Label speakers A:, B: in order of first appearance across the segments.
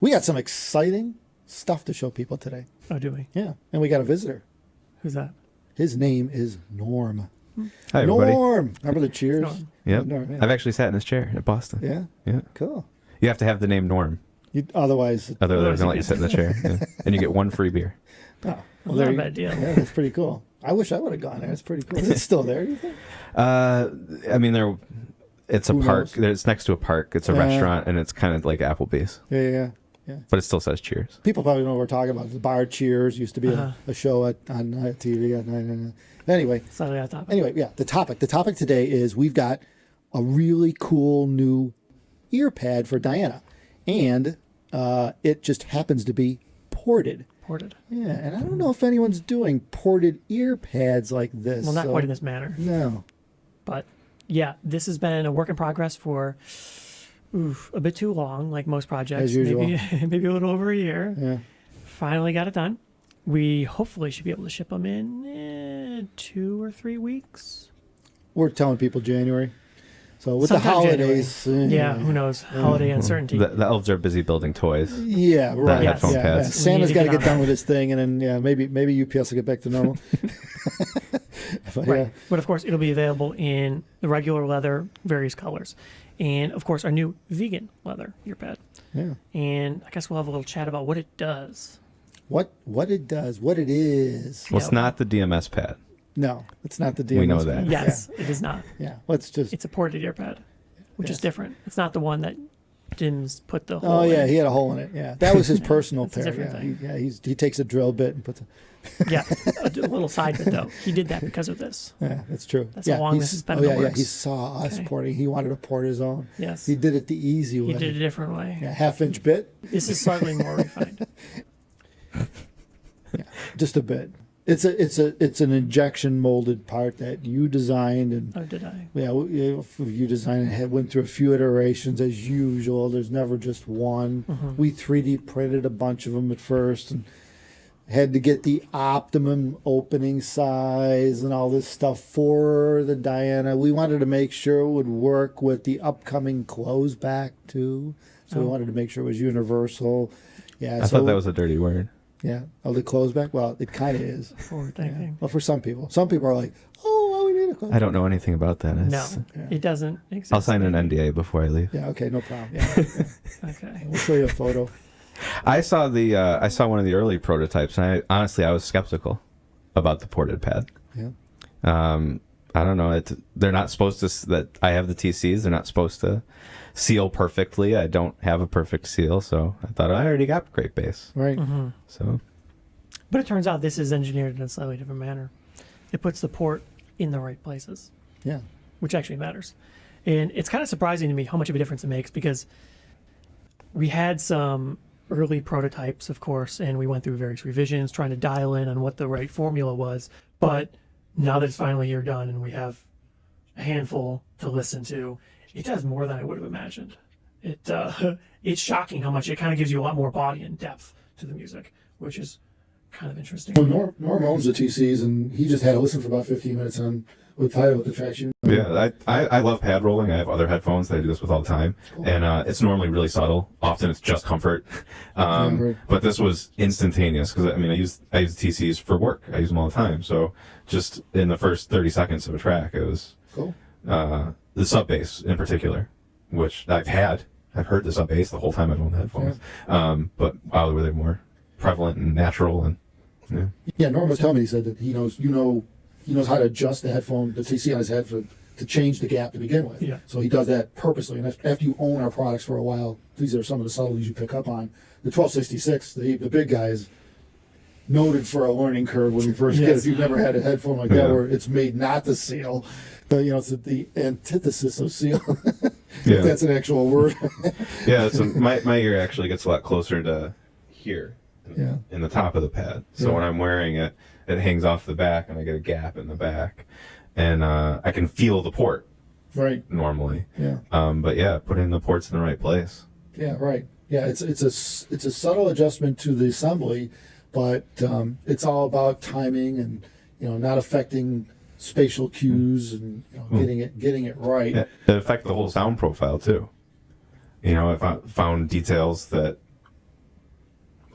A: We got some exciting stuff to show people today.
B: Oh, do we?
A: Yeah, and we got a visitor.
B: Who's that?
A: His name is Norm.
C: Hi, everybody.
A: Norm! Remember the Cheers?
B: Norm.
C: Yep.
A: Norm, yeah.
C: I've actually sat in his chair at Boston.
A: Yeah?
C: Yeah.
A: Cool.
C: You have to have the name Norm.
A: Otherwise...
C: Otherwise, they're going to let you sit in the chair. Yeah. And you get one free beer.
A: Oh,
B: Well, not a bad deal.
A: Yeah, that's pretty cool. I wish I would have gone there. It's pretty cool. Is it still there, do you think?
C: I mean, it's a
A: Who
C: park.
A: knows?
C: It's next to a park. It's a restaurant, and it's kind of like Applebee's.
A: Yeah.
C: But it still says Cheers.
A: People probably know what we're talking about. The bar Cheers used to be a show on TV at night. Anyway.
B: Slightly off topic.
A: Anyway, yeah, the topic. The topic today is we've got a really cool new ear pad for Diana. And it just happens to be ported.
B: Ported.
A: Yeah, and I don't know if anyone's doing ported ear pads like this.
B: Well, not quite in this manner.
A: No.
B: But yeah, this has been a work in progress for a bit too long, like most projects.
A: As usual.
B: Maybe a little over a year.
A: Yeah.
B: Finally got it done. We hopefully should be able to ship them in 2 or 3 weeks.
A: We're telling people January. So with
B: Sometime
A: the holidays.
B: Yeah, who knows? Holiday uncertainty.
C: The elves are busy building toys.
A: Yeah, right.
C: headphone
A: yeah,
C: pads.
A: yeah. Santa's got to
B: get
A: get
B: on
A: done
B: that.
A: with his thing, and then maybe UPS will get back to normal. But,
B: Right.
A: yeah.
B: But of course, it'll be available in the regular leather, various colors. And of course, our new vegan leather ear pad.
A: Yeah.
B: And I guess we'll have a little chat about what it does.
A: What it does, what it is.
C: Well, it's not the DMS pad.
A: No, it's not the deal.
C: We know that.
B: Yes, it is not.
A: Yeah. Let's just.
B: It's a ported ear pad, which is
A: Yes.
B: different. It's not the one that Jim's put the hole
A: Oh yeah,
B: in.
A: he had a hole in it. Yeah, that was his personal
B: That's a
A: pair.
B: different
A: Yeah,
B: thing.
A: he takes a drill bit and puts.
B: Yeah, a little side bit though. He did that because of this.
A: Yeah, that's true.
B: That's how long this has been
A: Oh
B: in the
A: yeah, yeah.
B: works.
A: He saw us
B: Okay.
A: porting. He wanted to port his own.
B: Yes.
A: He did it the easy way.
B: He did it a different way.
A: Yeah, 1/2 inch bit.
B: This is slightly more refined.
A: Yeah, just a bit. It's an injection molded part that you designed, and
B: Oh, did I?
A: yeah, you designed and went through a few iterations as usual. There's never just one.
B: Mm-hmm.
A: We 3D printed a bunch of them at first and had to get the optimum opening size and all this stuff for the Diana. We wanted to make sure it would work with the upcoming close back too. So we wanted to make sure it was universal. Yeah,
C: I thought that was a dirty word.
A: yeah. Oh, the close back? Well, it kind of is.
B: Forward
A: Yeah.
B: thinking.
A: Well, for some people. Some people are like, oh, well, we need a close
C: I don't know anything about that.
B: No,
A: Yeah.
B: it doesn't exist.
C: I'll sign an NDA before I leave.
A: Yeah, okay, no problem. Yeah.
B: Okay.
A: We'll show you a photo.
C: I saw one of the early prototypes, and I was skeptical about the ported pad.
A: Yeah.
C: I don't know. They're not supposed to. That I have the TCs. They're not supposed to seal perfectly. I don't have a perfect seal, so I thought I already got great base.
A: Right.
B: Mm-hmm.
C: So
B: But it turns out this is engineered in a slightly different manner. It puts the port in the right places,
A: Yeah.
B: which actually matters. And it's kind of surprising to me how much of a difference it makes, because we had some early prototypes, of course, and we went through various revisions trying to dial in on what the right formula was. But now that it's finally here done and we have a handful to listen to, it does more than I would have imagined. It's shocking how much it kind of gives you a lot more body and depth to the music, which is kind of interesting.
A: Well, Norm owns the TCs, and he just had to listen for about 15 minutes with Tyler with the track sheet.
C: yeah, I love pad rolling. I have other headphones that I do this with all the time, and it's normally really subtle. Often it's just comfort,
A: Right.
C: but this was instantaneous because I mean I use TCs for work. I use them all the time. So just in the first 30 seconds of a track, it was
A: Cool.
C: the sub bass in particular, which I've heard the sub bass the whole time I've owned the headphones. But wow, were they more prevalent and natural and yeah.
A: Yeah, Norm was telling me, he said that he knows how to adjust the headphone, the TC on his head to change the gap to begin with.
B: Yeah.
A: So he does that purposely. And after you own our products for a while, these are some of the subtleties you pick up on. The 1266, the big guy, is noted for a learning curve when you first get it.
B: Yes.
A: If you've never had a headphone like that where it's made not to seal, but it's the antithesis of seal.
C: Yeah.
A: If that's an actual word.
C: Yeah, so my ear actually gets a lot closer to here
A: Yeah.
C: in the top of the pad. So
A: Yeah.
C: when I'm wearing it, it hangs off the back and I get a gap in the back. And I can feel the port
A: Right.
C: normally.
A: Yeah.
C: But yeah, putting the ports in the right place.
A: Yeah, right. Yeah, it's a subtle adjustment to the assembly, but it's all about timing and not affecting spatial cues and getting it right.
C: It affects the whole sound profile too. I found details that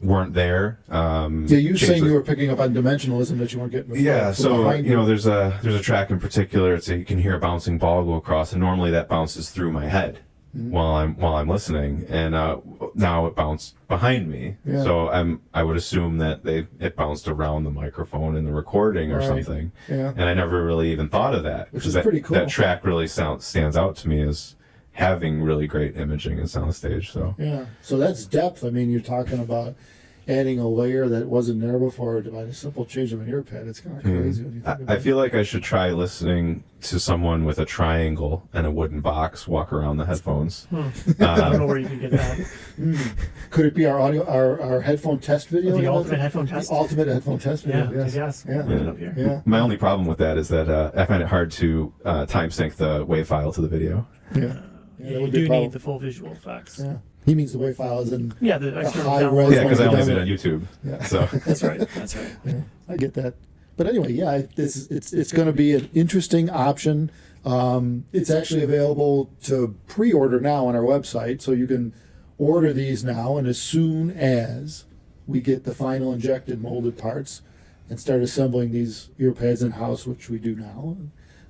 C: weren't there.
A: Yeah, you were
C: changed
A: saying
C: the-
A: you were picking up on dimensionalism that you weren't getting before.
C: Yeah, so
A: behind
C: you know, there's a track in particular. It's you can hear a bouncing ball go across, and normally that bounces through my head while I'm listening, and now it bounced behind me.
A: Yeah.
C: So I would assume that it bounced around the microphone in the recording or
A: Right.
C: something.
A: Yeah.
C: And I never really even thought of that,
A: Which
C: because
A: is pretty cool.
C: That track really stands out to me as having really great imaging and soundstage. So
A: Yeah, so that's depth. I mean, you're talking about adding a layer that wasn't there before by a simple change of an ear pad. It's kind of crazy when you think about
C: I feel like I should try listening to someone with a triangle and a wooden box walk around the headphones.
B: I don't know where you can get that.
A: Could it be our headphone test video?
B: The
A: You know,
B: ultimate headphone test?
A: The ultimate headphone test
B: Yeah,
A: video.
B: yes.
A: Yeah.
B: Put it up here.
A: Yeah.
C: My only problem with that is that I find it hard to time sync the WAV file to the video.
A: Yeah. Yeah, that
B: You
A: would be a
B: do
A: problem.
B: need the full visual effects.
A: Yeah. He means the WAV file is in.
B: Yeah, the external
A: high
B: download.
A: res
C: Yeah, because I only
A: Yeah.
C: see it on YouTube.
A: Yeah.
C: So
B: That's right. That's right.
A: Yeah, I get that. But anyway, yeah, it's going to be an interesting option. It's actually available to pre-order now on our website, so you can order these now, and as soon as we get the final injected molded parts and start assembling these ear pads in house, which we do now,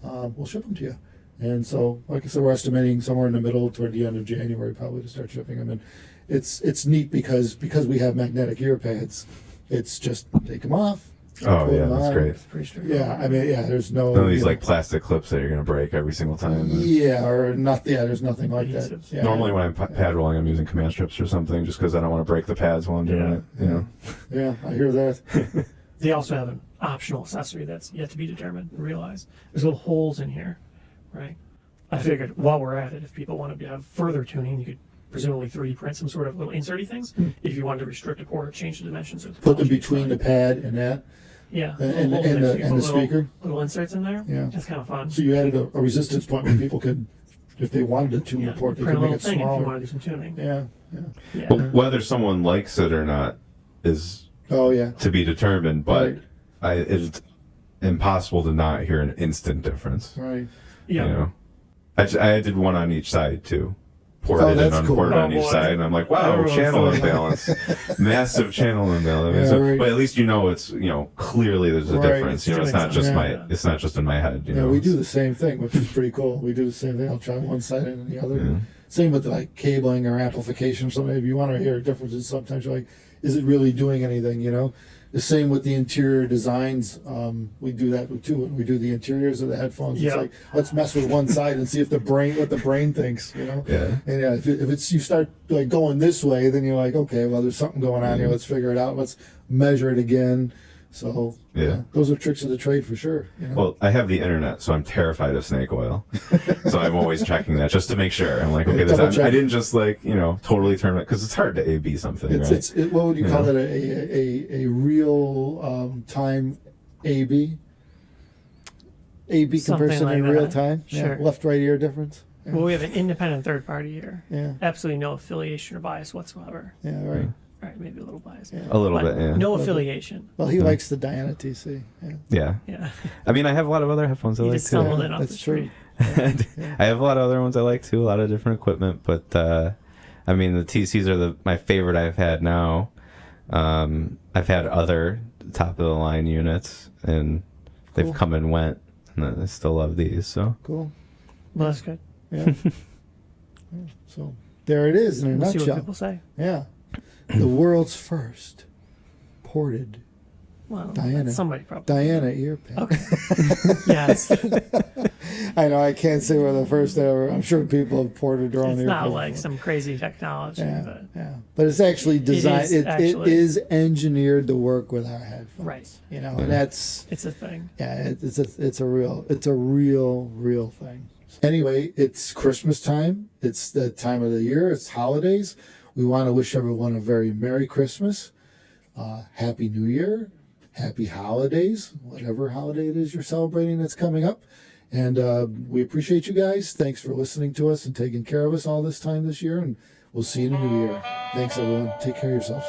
A: we'll ship them to you. And so, like I said, we're estimating somewhere in the middle toward the end of January probably to start shipping them. And it's neat because we have magnetic ear pads. It's just take them off.
C: oh
A: put
C: yeah,
A: them
C: that's
A: on.
C: great.
B: It's pretty straightforward.
A: Yeah, I mean, yeah, there's no.
C: None of these
A: you know,
C: like plastic clips that you're gonna break every single time.
A: Yeah, or not. Yeah, there's nothing like that.
B: Adhesives.
A: Yeah.
C: Normally when I'm pad rolling, I'm using command strips or something, just because I don't want to break the pads while I'm doing
B: Yeah.
C: it. You know.
A: Yeah, I hear that.
B: They also have an optional accessory that's yet to be determined and realized. There's little holes in here, right? I figured while we're at it, if people wanted to have further tuning, you could presumably 3D print some sort of little inserty things. If you wanted to restrict it or change the dimensions of the
A: Put them
B: topology,
A: between the
B: fine.
A: pad and that.
B: Yeah,
A: and-
B: little holes
A: and
B: there,
A: the-
B: so you
A: and
B: put
A: the
B: little-
A: speaker.
B: Little inserts in there.
A: Yeah.
B: That's kind of fun.
A: So you added a resistance point where people could, if they wanted to tune
B: Yeah,
A: the port, they
B: print
A: could
B: a
A: make
B: little
A: it
B: thing if you
A: smaller.
B: want to do some tuning.
A: Yeah, yeah.
B: Yeah.
C: But whether someone likes it or not is
A: Oh yeah.
C: to be determined. But
A: Right.
C: it's impossible to not hear an instant difference.
A: Right.
B: Yeah.
C: You know, I did one on each side too. Ported
A: Oh,
C: and
A: that's cool.
C: unported on
B: Oh,
C: each
B: boy.
C: side, and I'm like, wow,
B: Everyone's
C: channel
B: so-
C: imbalance, massive channel imbalance.
A: Yeah, right.
C: But at least you know it's clearly there's a
A: Right.
C: difference.
B: It's
C: It's
B: doing
C: not just
A: something.
C: it's not just in my head. You
A: Yeah,
C: know,
A: we do the same thing, which is pretty cool. We do the same thing. I'll try one side and the other.
C: Yeah.
A: Same with like cabling or amplification or something. If you want to hear differences, sometimes you're like, is it really doing anything? You know. The same with the interior designs. We do that too when we do the interiors of the headphones.
B: Yeah.
A: It's like let's mess with one side and see if what the brain thinks. You know.
C: Yeah.
A: And yeah, if it's you start like going this way, then you're like, okay, well, there's something going on here. Let's figure it out. Let's measure it again. So
C: Yeah.
A: those are tricks of the trade for sure. You know?
C: Well, I have the internet, so I'm terrified of snake oil. So I'm always checking that just to make sure. I'm like, okay,
A: Double check.
C: I didn't just totally turn it, because it's hard to A/B something, right?
A: What would you
C: You
A: call
C: know?
A: it? A real time A/B? A/B
B: Something
A: comparison
B: like
A: in real
B: that.
A: time?
B: Sure.
A: Yeah. Left right ear difference? Yeah.
B: Well, we have an independent third party here.
A: Yeah.
B: Absolutely no affiliation or bias whatsoever.
A: Yeah, right.
B: All right, maybe a little bias.
A: Yeah.
C: A little
B: But
C: bit, yeah.
B: No affiliation.
A: Well, he likes the Diana TC. Yeah.
C: Yeah.
B: Yeah.
C: I mean, I have a lot of other headphones I
B: You
C: like
B: just stumbled
C: too.
B: in off
A: That's
B: the
A: true.
B: street.
C: I have a lot of other ones I like too, a lot of different equipment, but I mean, the TCs are my favorite I've had now. I've had other top of the line units, and they've
A: Cool.
C: come and went, and I still love these. So
A: Cool.
B: Well, that's good.
A: Yeah. Yeah. So there it is in a
B: We'll see what
A: nutshell.
B: people say.
A: Yeah. The world's first ported
B: Well,
A: Diana.
B: somebody probably.
A: Diana ear pad.
B: Okay. Yeah, it's
A: I know I can't say we're the first ever. I'm sure people have ported their own ear
B: not
A: pads
B: like
A: before.
B: some crazy technology,
A: Yeah,
B: but
A: yeah. But it's actually designed.
B: is
A: It
B: actually.
A: is engineered to work with our headphones.
B: Right.
A: You know, and that's
B: it's a thing.
A: it's a real thing. Anyway, it's Christmas time. It's the time of the year. It's holidays. We want to wish everyone a very Merry Christmas, Happy New Year, Happy Holidays, whatever holiday it is you're celebrating that's coming up. And we appreciate you guys. Thanks for listening to us and taking care of us all this time this year. And we'll see you in the new year. Thanks, everyone. Take care of yourselves.